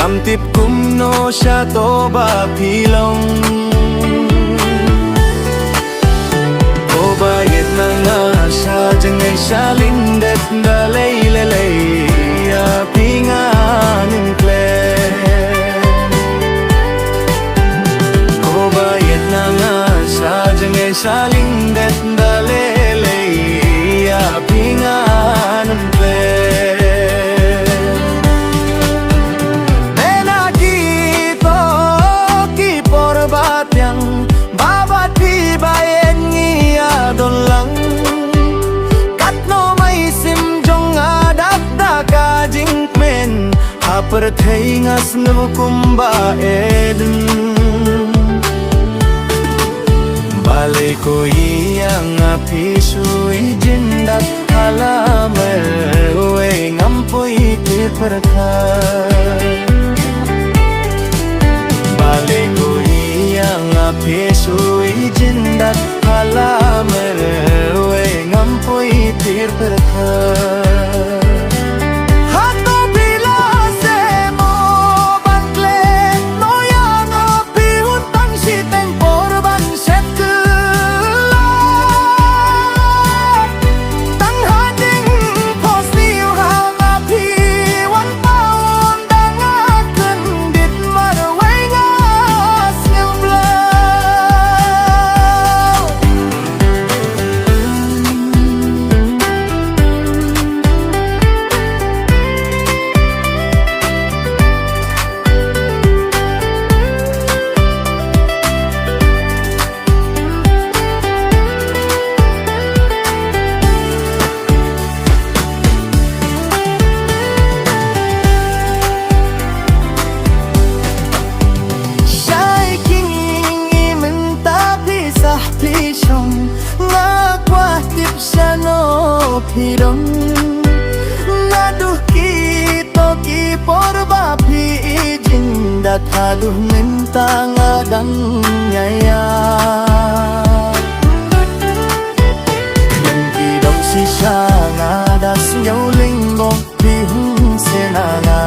ngắm tiếp cung nô cha tô ba phi long ô ba yết na nga sa jeng ngay sa linh đất da lay lay lay ya phi nga ning ple ô ba yết na nga sa jeng ngay sa linh đất da lay lay ya phi nga ning ple per thấy ngas ngu kumba eden bale ko yang api sui jindat halamer we ngampoi te perkha bale ko yang api sui jindat halamer we ngampoi te perkha phi đông ngaduh kita ki porba phi izin dataluh minta ngadang nyaya mungki dong sisa ngadas nhau linh bom phi hung senanga